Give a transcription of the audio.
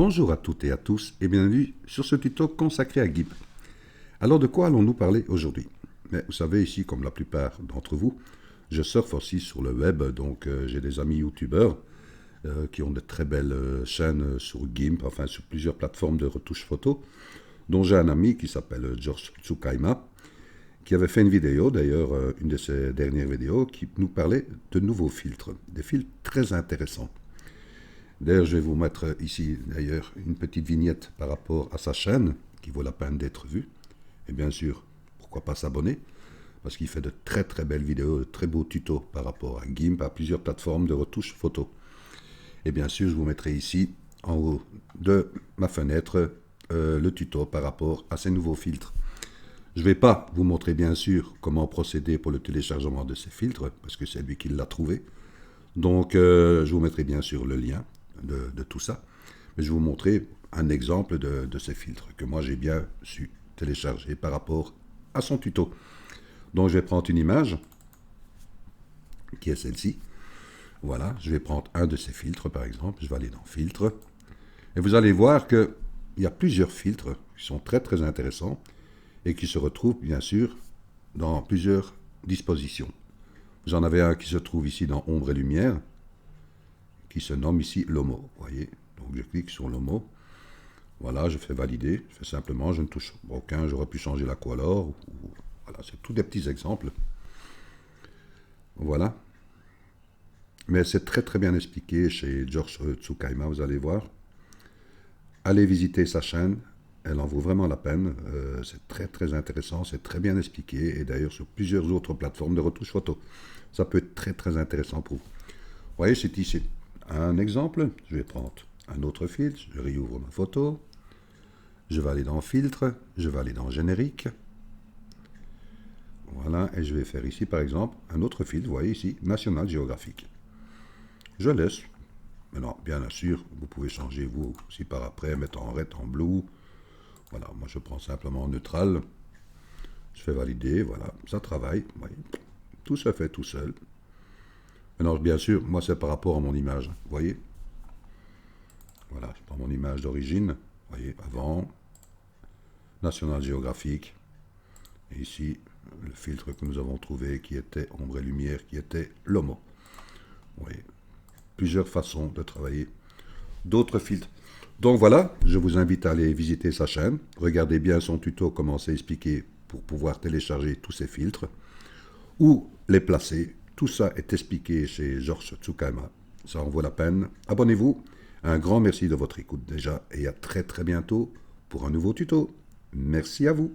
Bonjour à toutes et à tous et bienvenue sur ce tuto consacré à GIMP. Alors de quoi allons-nous parler aujourd'hui? Mais vous savez, ici, comme la plupart d'entre vous, je surfe aussi sur le web, donc j'ai des amis youtubeurs qui ont de très belles chaînes sur GIMP, enfin sur plusieurs plateformes de retouche photo, dont j'ai un ami qui s'appelle George Tsukaima, qui avait fait une vidéo, d'ailleurs une de ses dernières vidéos, qui nous parlait de nouveaux filtres, des filtres très intéressants. D'ailleurs, je vais vous mettre ici, d'ailleurs, une petite vignette par rapport à sa chaîne, qui vaut la peine d'être vue. Et bien sûr, pourquoi pas s'abonner, parce qu'il fait de très très belles vidéos, de très beaux tutos par rapport à GIMP, à plusieurs plateformes de retouche photo. Et bien sûr, je vous mettrai ici, en haut de ma fenêtre, le tuto par rapport à ces nouveaux filtres. Je ne vais pas vous montrer bien sûr comment procéder pour le téléchargement de ces filtres, parce que c'est lui qui l'a trouvé. Donc, je vous mettrai bien sûr le lien de tout ça. Mais je vais vous montrer un exemple de ces filtres que moi j'ai bien su télécharger par rapport à son tuto. Donc, je vais prendre une image, qui est celle-ci. Voilà, je vais prendre un de ces filtres par exemple. Je vais aller dans Filtres. Et vous allez voir qu'il y a plusieurs filtres qui sont très très intéressants et qui se retrouvent bien sûr dans plusieurs dispositions. Vous en avez un qui se trouve ici dans Ombre et Lumière, qui se nomme ici Lomo, voyez. Donc je clique sur Lomo. Voilà, je fais valider. Je fais simplement, je ne touche aucun. J'aurais pu changer la couleur. Voilà, c'est tous des petits exemples. Voilà. Mais c'est très très bien expliqué chez George Tsukaima, vous allez voir. Allez visiter sa chaîne. Elle en vaut vraiment la peine. C'est très très intéressant, c'est très bien expliqué. Et d'ailleurs sur plusieurs autres plateformes de retouche photo. Ça peut être très très intéressant pour vous. Vous voyez, c'est ici un exemple. Je vais prendre un autre filtre. Je réouvre ma photo. Je vais aller dans Filtre. Je vais aller dans Générique. Voilà. Et je vais faire ici par exemple un autre filtre. Vous voyez ici, National Geographic. Je laisse. Maintenant, bien sûr, vous pouvez changer vous aussi par après, mettre en red, en blue. Voilà, moi je prends simplement neutral. Je fais valider, voilà, ça travaille. Vous voyez. Tout se fait tout seul. Maintenant, bien sûr, moi c'est par rapport à mon image. Vous voyez. Voilà, je prends mon image d'origine. Vous voyez, avant, National Geographic. Et ici, le filtre que nous avons trouvé qui était ombre et lumière, qui était Lomo. Vous voyez, plusieurs façons de travailler d'autres filtres. Donc voilà, je vous invite à aller visiter sa chaîne. Regardez bien son tuto, comment c'est expliqué pour pouvoir télécharger tous ces filtres. Ou les placer. Tout ça est expliqué chez George Tsukaima. Ça en vaut la peine. Abonnez-vous. Un grand merci de votre écoute déjà et à très très bientôt pour un nouveau tuto. Merci à vous.